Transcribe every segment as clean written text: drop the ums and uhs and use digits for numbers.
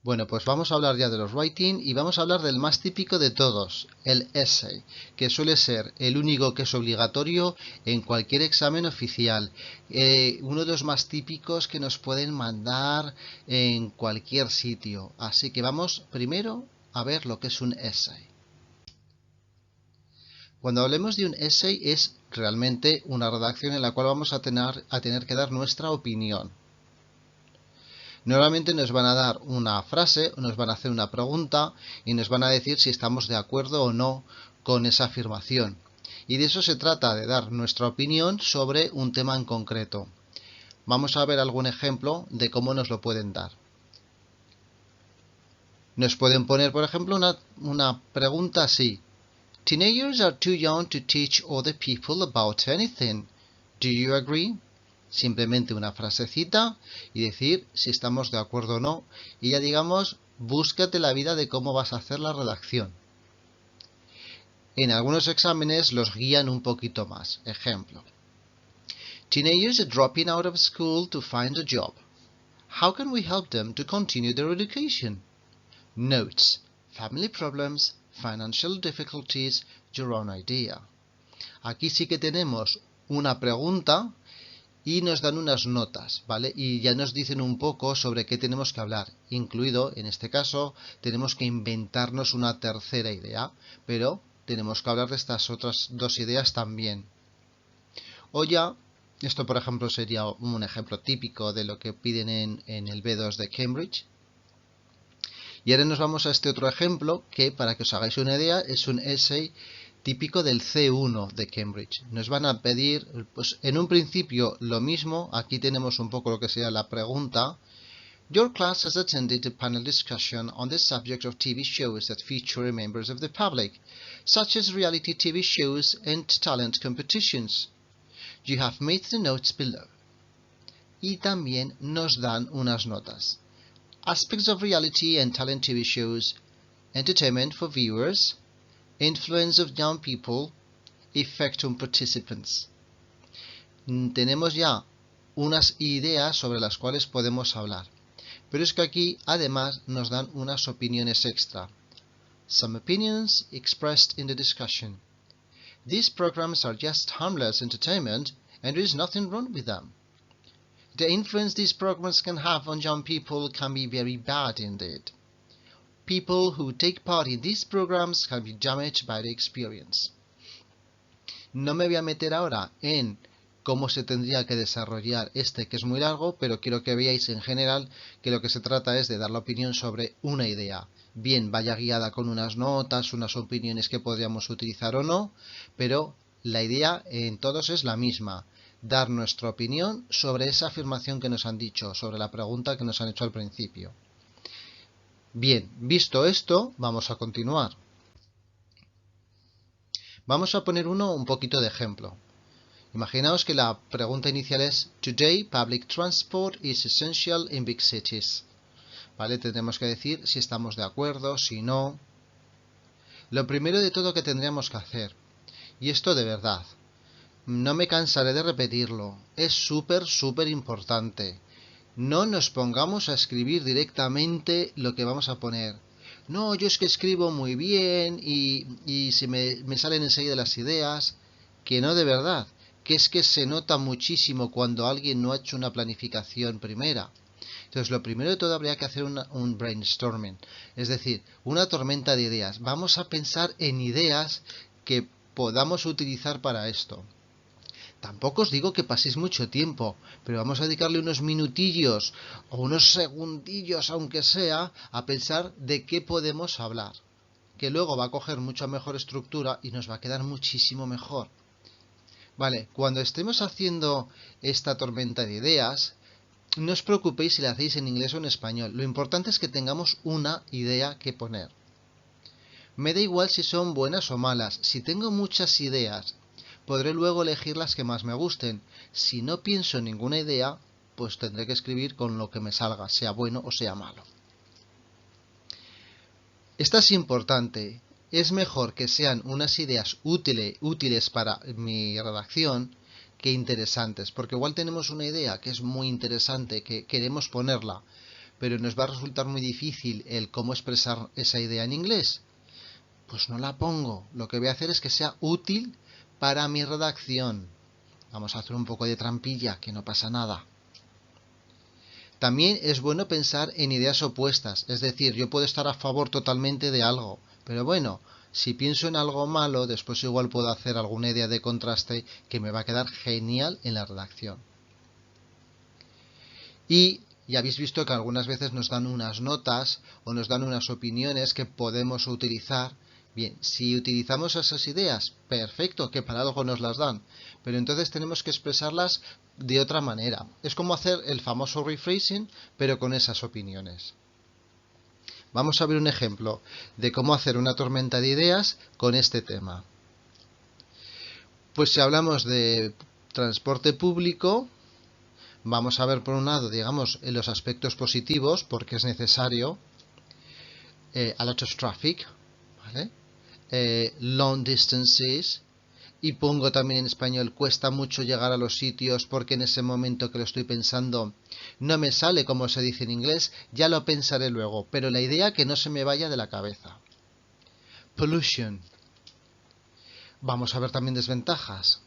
Bueno, pues vamos a hablar ya de los writing y vamos a hablar del más típico de todos, el essay, que suele ser el único que es obligatorio en cualquier examen oficial. Uno de los más típicos que nos pueden mandar en cualquier sitio. Así que vamos primero a ver lo que es un essay. Cuando hablemos de un essay es realmente una redacción en la cual vamos a tener que dar nuestra opinión. Normalmente nos van a dar una frase, nos van a hacer una pregunta y nos van a decir si estamos de acuerdo o no con esa afirmación. Y de eso se trata, de dar nuestra opinión sobre un tema en concreto. Vamos a ver algún ejemplo de cómo nos lo pueden dar. Nos pueden poner, por ejemplo, una pregunta así. Teenagers are too young to teach other people about anything. Do you agree? Simplemente una frasecita y decir si estamos de acuerdo o no. Y ya digamos, búscate la vida de cómo vas a hacer la redacción. En algunos exámenes los guían un poquito más. Ejemplo. Teenagers are dropping out of school to find a job. How can we help them to continue their education? Notes. Family problems, financial difficulties, your own idea. Aquí sí que tenemos una pregunta y nos dan unas notas, ¿vale? Y ya nos dicen un poco sobre qué tenemos que hablar. Incluido, en este caso, tenemos que inventarnos una tercera idea, pero tenemos que hablar de estas otras dos ideas también. O ya, esto por ejemplo sería un ejemplo típico de lo que piden en el B2 de Cambridge. Y ahora nos vamos a este otro ejemplo que, para que os hagáis una idea, es un essay típico del C1 de Cambridge. Nos van a pedir, pues en un principio lo mismo, aquí tenemos un poco lo que sería la pregunta. Your class has attended a panel discussion on the subject of TV shows that feature members of the public, such as reality TV shows and talent competitions. You have made the notes below. Y también nos dan unas notas. Aspects of reality and talent TV shows, entertainment for viewers, influence of young people, effect on participants. Tenemos ya unas ideas sobre las cuales podemos hablar. Pero es que aquí además nos dan unas opiniones extra. Some opinions expressed in the discussion. These programs are just harmless entertainment and there is nothing wrong with them. The influence these programs can have on young people can be very bad indeed. People who take part in these programs can be damaged by the experience. No me voy a meter ahora en cómo se tendría que desarrollar este, que es muy largo, pero quiero que veáis en general que lo que se trata es de dar la opinión sobre una idea. Bien, vaya guiada con unas notas, unas opiniones que podríamos utilizar o no, pero la idea en todos es la misma. Dar nuestra opinión sobre esa afirmación que nos han dicho, sobre la pregunta que nos han hecho al principio. Bien, visto esto, vamos a continuar. Vamos a poner un poquito de ejemplo. Imaginaos que la pregunta inicial es Today, public transport is essential in big cities. ¿Vale? Tendremos que decir si estamos de acuerdo, si no. Lo primero de todo que tendríamos que hacer, y esto de verdad, no me cansaré de repetirlo, es súper importante. No nos pongamos a escribir directamente lo que vamos a poner. No, yo es que escribo muy bien y se me salen enseguida las ideas. Que no, de verdad. Que es que se nota muchísimo cuando alguien no ha hecho una planificación primera. Entonces, lo primero de todo habría que hacer un brainstorming. Es decir, una tormenta de ideas. Vamos a pensar en ideas que podamos utilizar para esto. Tampoco os digo que paséis mucho tiempo, pero vamos a dedicarle unos minutillos o unos segundillos, aunque sea, a pensar de qué podemos hablar. Que luego va a coger mucha mejor estructura y nos va a quedar muchísimo mejor. Vale, cuando estemos haciendo esta tormenta de ideas, no os preocupéis si la hacéis en inglés o en español. Lo importante es que tengamos una idea que poner. Me da igual si son buenas o malas. Si tengo muchas ideas, podré luego elegir las que más me gusten. Si no pienso en ninguna idea, pues tendré que escribir con lo que me salga, sea bueno o sea malo. Esta es importante. Es mejor que sean unas ideas útiles para mi redacción que interesantes, porque igual tenemos una idea que es muy interesante, que queremos ponerla, pero nos va a resultar muy difícil el cómo expresar esa idea en inglés. Pues no la pongo. Lo que voy a hacer es que sea útil para mi redacción. Vamos a hacer un poco de trampilla, que no pasa nada. También es bueno pensar en ideas opuestas, es decir, yo puedo estar a favor totalmente de algo, pero bueno, si pienso en algo malo, después igual puedo hacer alguna idea de contraste que me va a quedar genial en la redacción. Y ya habéis visto que algunas veces nos dan unas notas o nos dan unas opiniones que podemos utilizar. Bien, si utilizamos esas ideas, perfecto, que para algo nos las dan, pero entonces tenemos que expresarlas de otra manera. Es como hacer el famoso rephrasing, pero con esas opiniones. Vamos a ver un ejemplo de cómo hacer una tormenta de ideas con este tema. Pues si hablamos de transporte público, vamos a ver por un lado, digamos, los aspectos positivos, porque es necesario, a lot of traffic, ¿vale? Long distances, y pongo también en español, cuesta mucho llegar a los sitios porque en ese momento que lo estoy pensando no me sale como se dice en inglés, ya lo pensaré luego, pero la idea que no se me vaya de la cabeza. Pollution. Vamos a ver también desventajas.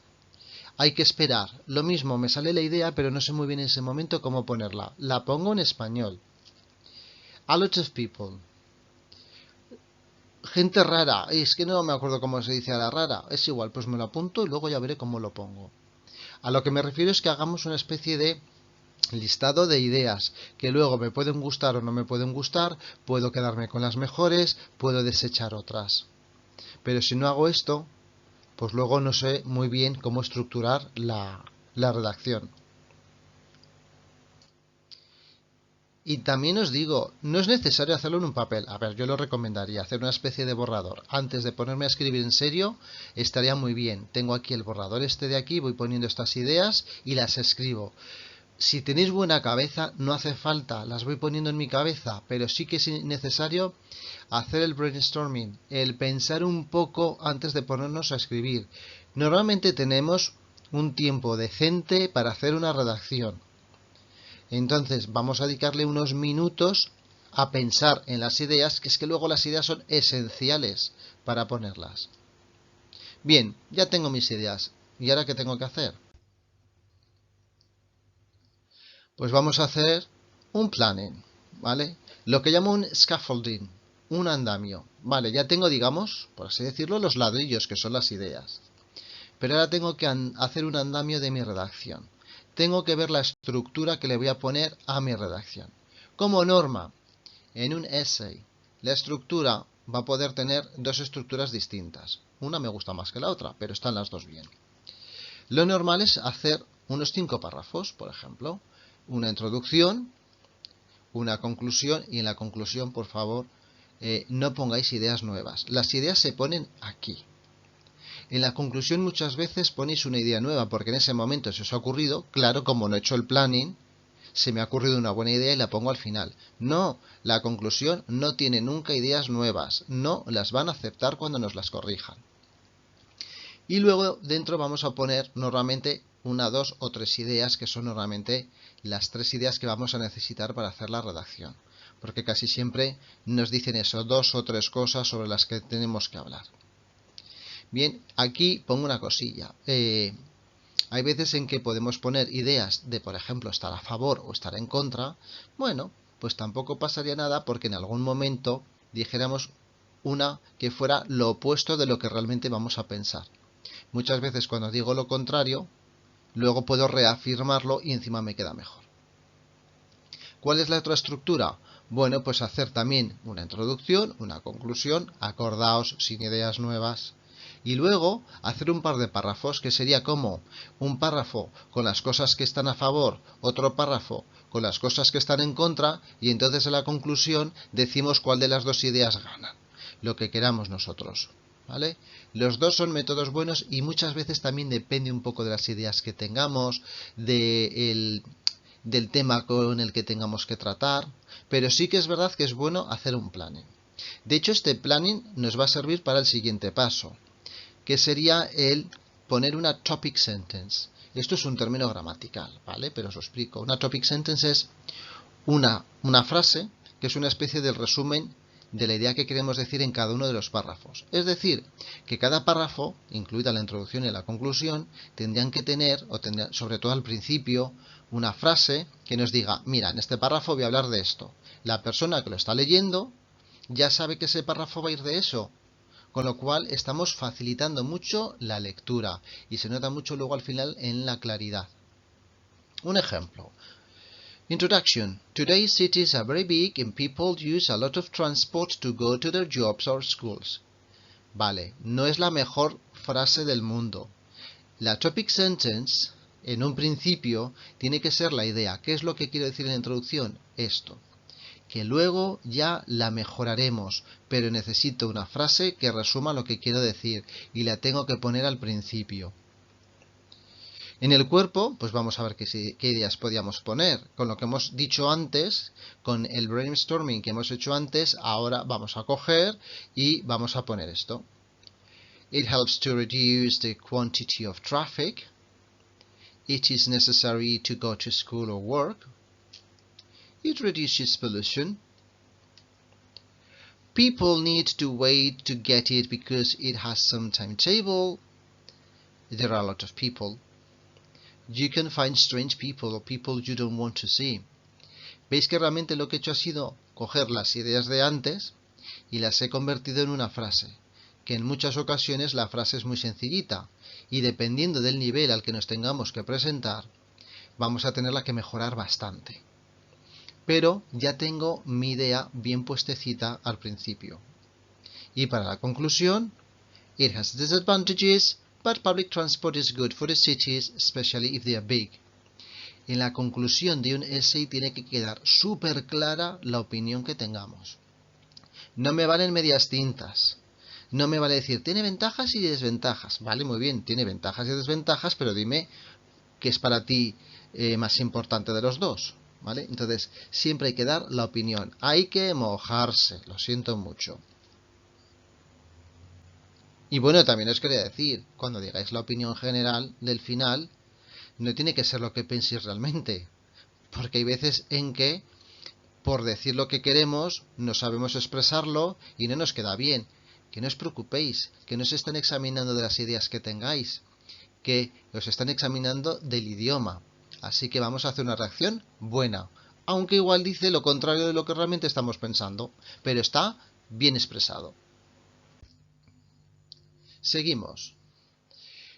Hay que esperar. Lo mismo, me sale la idea, pero no sé muy bien en ese momento cómo ponerla. La pongo en español. A lot of people. Gente rara. Es que no me acuerdo cómo se dice a la rara. Es igual, pues me lo apunto y luego ya veré cómo lo pongo. A lo que me refiero es que hagamos una especie de listado de ideas que luego me pueden gustar o no me pueden gustar, puedo quedarme con las mejores, puedo desechar otras. Pero si no hago esto, pues luego no sé muy bien cómo estructurar la redacción. Y también os digo, no es necesario hacerlo en un papel. A ver, yo lo recomendaría, hacer una especie de borrador. Antes de ponerme a escribir en serio, estaría muy bien. Tengo aquí el borrador este de aquí, voy poniendo estas ideas y las escribo. Si tenéis buena cabeza, no hace falta, las voy poniendo en mi cabeza, pero sí que es necesario hacer el brainstorming, el pensar un poco antes de ponernos a escribir. Normalmente tenemos un tiempo decente para hacer una redacción. Entonces vamos a dedicarle unos minutos a pensar en las ideas, que es que luego las ideas son esenciales para ponerlas. Bien, ya tengo mis ideas. ¿Y ahora qué tengo que hacer? Pues vamos a hacer un planning, ¿vale? Lo que llamo un scaffolding, un andamio. Vale, ya tengo, digamos, por así decirlo, los ladrillos, que son las ideas. Pero ahora tengo que hacer un andamio de mi redacción. Tengo que ver la estructura que le voy a poner a mi redacción. Como norma, en un essay, la estructura va a poder tener dos estructuras distintas. Una me gusta más que la otra, pero están las dos bien. Lo normal es hacer unos 5 párrafos, por ejemplo. Una introducción, una conclusión, y en la conclusión, por favor, no pongáis ideas nuevas. Las ideas se ponen aquí. En la conclusión muchas veces ponéis una idea nueva porque en ese momento se os ha ocurrido, claro, como no he hecho el planning, se me ha ocurrido una buena idea y la pongo al final. No, la conclusión no tiene nunca ideas nuevas, no las van a aceptar cuando nos las corrijan. Y luego dentro vamos a poner normalmente una, dos o tres ideas, que son normalmente las 3 ideas que vamos a necesitar para hacer la redacción. Porque casi siempre nos dicen eso, 2 o 3 cosas sobre las que tenemos que hablar. Bien, aquí pongo una cosilla. Hay veces en que podemos poner ideas de, por ejemplo, estar a favor o estar en contra. Bueno, pues tampoco pasaría nada porque en algún momento dijéramos una que fuera lo opuesto de lo que realmente vamos a pensar. Muchas veces cuando digo lo contrario, luego puedo reafirmarlo y encima me queda mejor. ¿Cuál es la otra estructura? Bueno, pues hacer también una introducción, una conclusión, acordaos sin ideas nuevas. Y luego hacer un par de párrafos, que sería como un párrafo con las cosas que están a favor, otro párrafo con las cosas que están en contra, y entonces en la conclusión decimos cuál de las dos ideas gana, lo que queramos nosotros. ¿Vale? Los dos son métodos buenos y muchas veces también depende un poco de las ideas que tengamos, del tema con el que tengamos que tratar, pero sí que es verdad que es bueno hacer un planning. De hecho, este planning nos va a servir para el siguiente paso, que sería el poner una topic sentence. Esto es un término gramatical, ¿vale? Pero os lo explico. Una topic sentence es una frase que es una especie de resumen de la idea que queremos decir en cada uno de los párrafos. Es decir, que cada párrafo, incluida la introducción y la conclusión, tendrían que tener, sobre todo al principio, una frase que nos diga, mira, en este párrafo voy a hablar de esto. La persona que lo está leyendo ya sabe que ese párrafo va a ir de eso, con lo cual estamos facilitando mucho la lectura y se nota mucho luego al final en la claridad. Un ejemplo. Introduction. Today's cities are very big and people use a lot of transport to go to their jobs or schools. Vale, no es la mejor frase del mundo. La topic sentence, en un principio, tiene que ser la idea. ¿Qué es lo que quiero decir en la introducción? Esto. Que luego ya la mejoraremos, pero necesito una frase que resuma lo que quiero decir y la tengo que poner al principio. En el cuerpo, pues vamos a ver qué ideas podíamos poner. Con lo que hemos dicho antes, con el brainstorming que hemos hecho antes, ahora vamos a coger y vamos a poner esto. It helps to reduce the quantity of traffic. It is necessary to go to school or work. It reduces pollution. People need to wait to get it because it has some timetable. There are a lot of people. You can find strange people or people you don't want to see. ¿Veis que realmente lo que he hecho ha sido coger las ideas de antes y las he convertido en una frase? Que en muchas ocasiones la frase es muy sencillita y dependiendo del nivel al que nos tengamos que presentar, vamos a tenerla que mejorar bastante. Pero ya tengo mi idea bien puestecita al principio. Y para la conclusión, it has disadvantages, but public transport is good for the cities, especially if they are big. En la conclusión de un essay tiene que quedar súper clara la opinión que tengamos. No me valen medias tintas. No me vale decir, tiene ventajas y desventajas. Vale, muy bien, tiene ventajas y desventajas, pero dime qué es para ti más importante de los dos. ¿Vale? Entonces, siempre hay que dar la opinión. Hay que mojarse, lo siento mucho. Y bueno, también os quería decir, cuando digáis la opinión general del final, no tiene que ser lo que penséis realmente. Porque hay veces en que, por decir lo que queremos, no sabemos expresarlo y no nos queda bien. Que no os preocupéis, que no se están examinando de las ideas que tengáis, que os están examinando del idioma. Así que vamos a hacer una reacción buena, aunque igual dice lo contrario de lo que realmente estamos pensando, pero está bien expresado. Seguimos.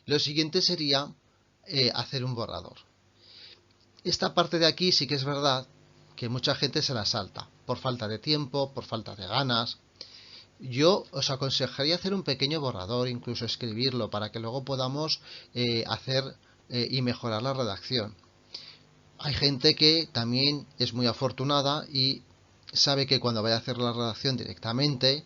Lo siguiente sería hacer un borrador. Esta parte de aquí sí que es verdad que mucha gente se la salta, por falta de tiempo, por falta de ganas. Yo os aconsejaría hacer un pequeño borrador, incluso escribirlo, para que luego podamos hacer y mejorar la redacción. Hay gente que también es muy afortunada y sabe que cuando vaya a hacer la redacción directamente,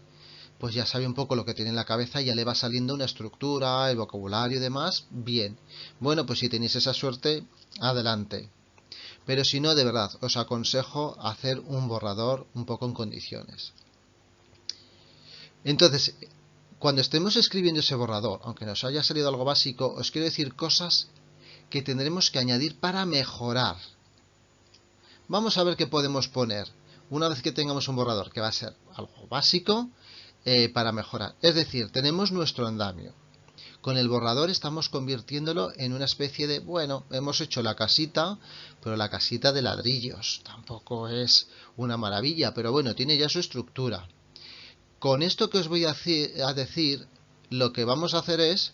pues ya sabe un poco lo que tiene en la cabeza y ya le va saliendo una estructura, el vocabulario y demás, bien. Bueno, pues si tenéis esa suerte, adelante. Pero si no, de verdad, os aconsejo hacer un borrador un poco en condiciones. Entonces, cuando estemos escribiendo ese borrador, aunque nos haya salido algo básico, os quiero decir cosas que tendremos que añadir para mejorar. Vamos a ver qué podemos poner una vez que tengamos un borrador, que va a ser algo básico para mejorar. Es decir, tenemos nuestro andamio. Con el borrador estamos convirtiéndolo en una especie de, bueno, hemos hecho la casita, pero la casita de ladrillos. Tampoco es una maravilla, pero bueno, tiene ya su estructura. Con esto que os voy a decir, lo que vamos a hacer es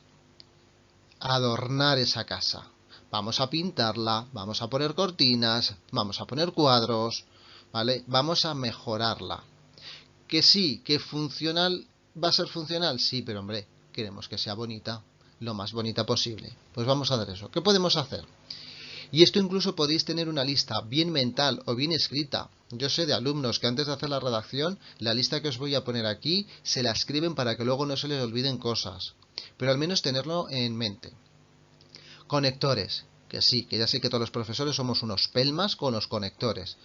adornar esa casa. Vamos a pintarla, vamos a poner cortinas, vamos a poner cuadros, ¿vale? Vamos a mejorarla. Que sí, que funcional, ¿va a ser funcional? Sí, pero hombre, queremos que sea bonita, lo más bonita posible. Pues vamos a hacer eso. ¿Qué podemos hacer? Y esto incluso podéis tener una lista bien mental o bien escrita. Yo sé de alumnos que antes de hacer la redacción, la lista que os voy a poner aquí, se la escriben para que luego no se les olviden cosas. Pero al menos tenerlo en mente. Conectores. Que sí, que ya sé que todos los profesores somos unos pelmas con los conectores.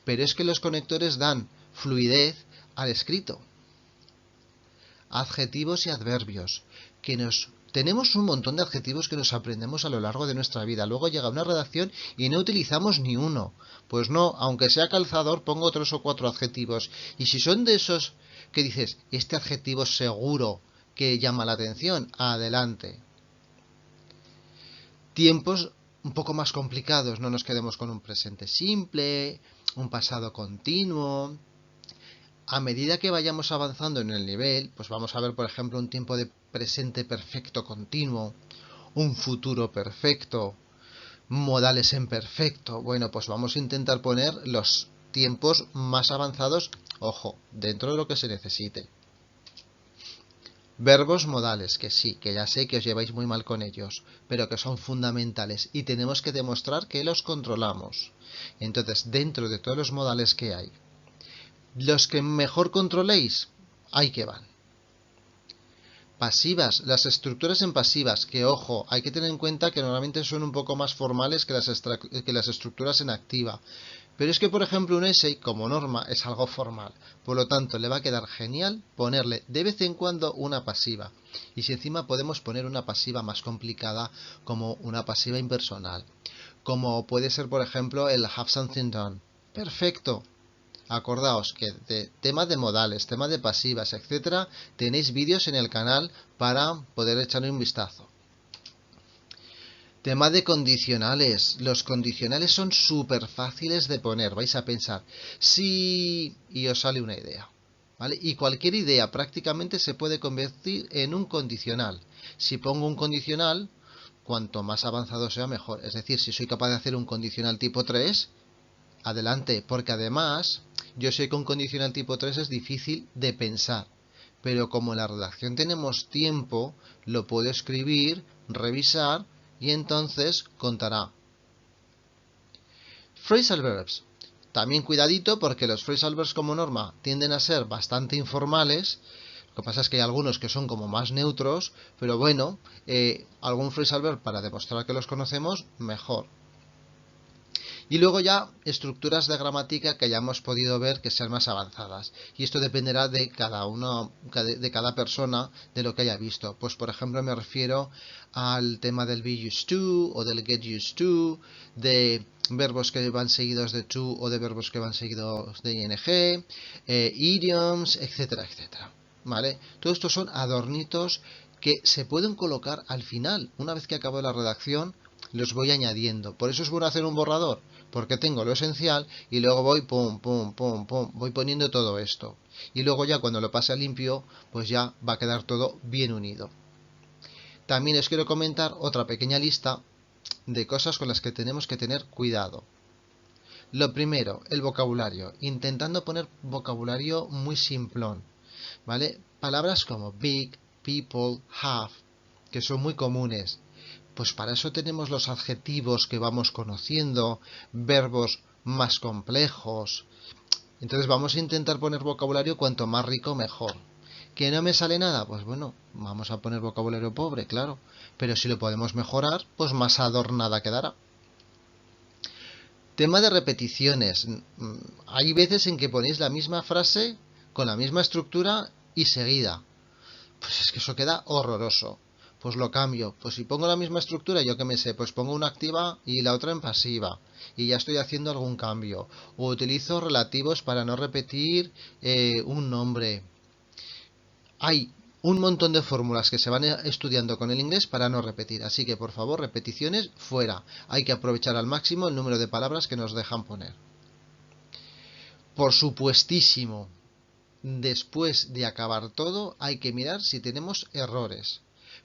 Pero es que los conectores dan fluidez al escrito. Adjetivos y adverbios que nos Tenemos un montón de adjetivos que nos aprendemos a lo largo de nuestra vida. Luego llega una redacción y no utilizamos ni uno. Pues no, aunque sea calzador, pongo 3 o 4 adjetivos. Y si son de esos que dices, este adjetivo seguro que llama la atención, adelante. Tiempos un poco más complicados, no nos quedemos con un presente simple, un pasado continuo. A medida que vayamos avanzando en el nivel, pues vamos a ver, por ejemplo, un tiempo de presente perfecto continuo, un futuro perfecto, modales en perfecto. Bueno, pues vamos a intentar poner los tiempos más avanzados, ojo, dentro de lo que se necesite. Verbos modales, que sí, que ya sé que os lleváis muy mal con ellos, pero que son fundamentales y tenemos que demostrar que los controlamos. Entonces, dentro de todos los modales que hay, los que mejor controléis, ahí que van. Pasivas, las estructuras en pasivas, que ojo, hay que tener en cuenta que normalmente son un poco más formales que las estructuras en activa. Pero es que, por ejemplo, un essay, como norma, es algo formal. Por lo tanto, le va a quedar genial ponerle de vez en cuando una pasiva. Y si encima podemos poner una pasiva más complicada, como una pasiva impersonal. Como puede ser, por ejemplo, el have something done. Perfecto. Acordaos que de temas de modales, temas de pasivas, etcétera, tenéis vídeos en el canal para poder echarle un vistazo. Tema de condicionales. Los condicionales son súper fáciles de poner. Vais a pensar, sí, y os sale una idea. ¿Vale? Y cualquier idea prácticamente se puede convertir en un condicional. Si pongo un condicional, cuanto más avanzado sea, mejor. Es decir, si soy capaz de hacer un condicional tipo 3, adelante, porque además yo sé que un condicional tipo 3 es difícil de pensar, pero como en la redacción tenemos tiempo, lo puedo escribir, revisar y entonces contará. Phrasal verbs. También cuidadito porque los phrasal verbs como norma tienden a ser bastante informales. Lo que pasa es que hay algunos que son como más neutros, pero bueno, algún phrasal verb para demostrar que los conocemos, mejor. Y luego ya estructuras de gramática que hayamos podido ver que sean más avanzadas. Y esto dependerá de cada uno, de cada persona, de lo que haya visto. Pues por ejemplo me refiero al tema del be used to o del get used to, de verbos que van seguidos de to o de verbos que van seguidos de ing, idioms, etcétera, etcétera. ¿Vale? Todo esto son adornitos que se pueden colocar al final. Una vez que acabe la redacción, los voy añadiendo. Por eso es bueno hacer un borrador, porque tengo lo esencial y luego voy pum, pum, pum, pum, voy poniendo todo esto. Y luego ya cuando lo pase a limpio, pues ya va a quedar todo bien unido. También os quiero comentar otra pequeña lista de cosas con las que tenemos que tener cuidado. Lo primero, el vocabulario. Intentando poner vocabulario muy simplón, ¿vale? Palabras como big, people, have, que son muy comunes. Pues para eso tenemos los adjetivos que vamos conociendo, verbos más complejos. Entonces vamos a intentar poner vocabulario cuanto más rico mejor. ¿Que no me sale nada? Pues bueno, vamos a poner vocabulario pobre, claro. Pero si lo podemos mejorar, pues más adornada quedará. Tema de repeticiones. Hay veces en que ponéis la misma frase con la misma estructura y seguida. Pues es que eso queda horroroso. Pues lo cambio. Pues si pongo la misma estructura, yo que me sé, pues pongo una activa y la otra en pasiva. Y ya estoy haciendo algún cambio. O utilizo relativos para no repetir un nombre. Hay un montón de fórmulas que se van estudiando con el inglés para no repetir. Así que por favor, repeticiones fuera. Hay que aprovechar al máximo el número de palabras que nos dejan poner. Por supuestísimo, después de acabar todo, hay que mirar si tenemos errores.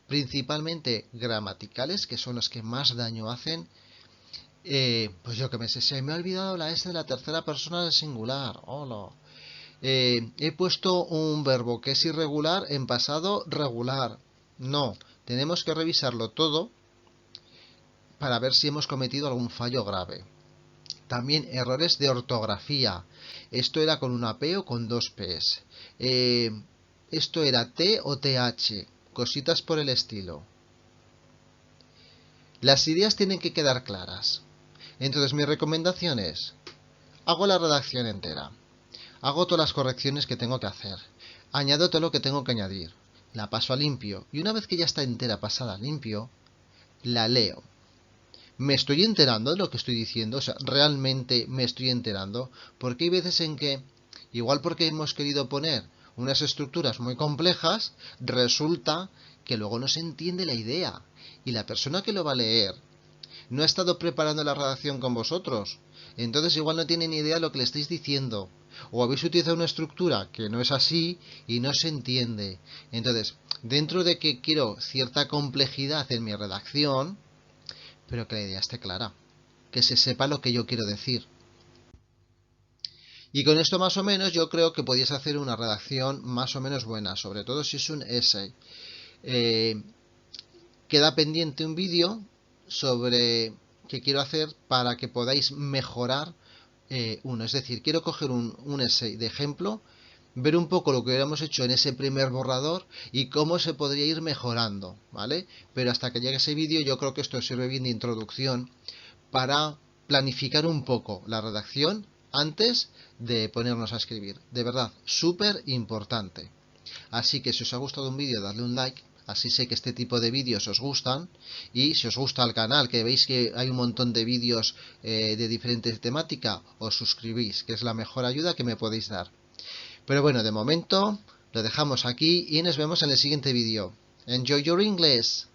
Principalmente gramaticales, que son los que más daño hacen. Pues yo que me sé, se me ha olvidado la S de la tercera persona del singular. Hola. He puesto un verbo que es irregular en pasado regular. No, tenemos que revisarlo todo para ver si hemos cometido algún fallo grave. También errores de ortografía. Esto era con una P o con dos Ps. Esto era T o TH. Cositas por el estilo. Las ideas tienen que quedar claras. Entonces mi recomendación es, hago la redacción entera. Hago todas las correcciones que tengo que hacer. Añado todo lo que tengo que añadir. la paso a limpio y una vez que ya está entera pasada a limpio, la leo. ¿Me estoy enterando de lo que estoy diciendo? O sea, ¿realmente me estoy enterando? Porque hay veces en que, igual porque hemos querido poner unas estructuras muy complejas, resulta que luego no se entiende la idea. Y la persona que lo va a leer no ha estado preparando la redacción con vosotros. Entonces igual no tiene ni idea de lo que le estáis diciendo. O habéis utilizado una estructura que no es así y no se entiende. Entonces, dentro de que quiero cierta complejidad en mi redacción, pero que la idea esté clara, que se sepa lo que yo quiero decir. Y con esto más o menos yo creo que podéis hacer una redacción más o menos buena, sobre todo si es un essay. Queda pendiente un vídeo sobre que quiero hacer para que podáis mejorar uno. Es decir, quiero coger un essay de ejemplo, ver un poco lo que hubiéramos hecho en ese primer borrador y cómo se podría ir mejorando, ¿vale? Pero hasta que llegue ese vídeo yo creo que esto sirve bien de introducción para planificar un poco la redacción antes de ponernos a escribir. De verdad, súper importante. Así que si os ha gustado un vídeo, dadle un like, así sé que este tipo de vídeos os gustan. Y si os gusta el canal, que veis que hay un montón de vídeos de diferentes temáticas, os suscribís, que es la mejor ayuda que me podéis dar. Pero bueno, de momento lo dejamos aquí y nos vemos en el siguiente vídeo. Enjoy your English!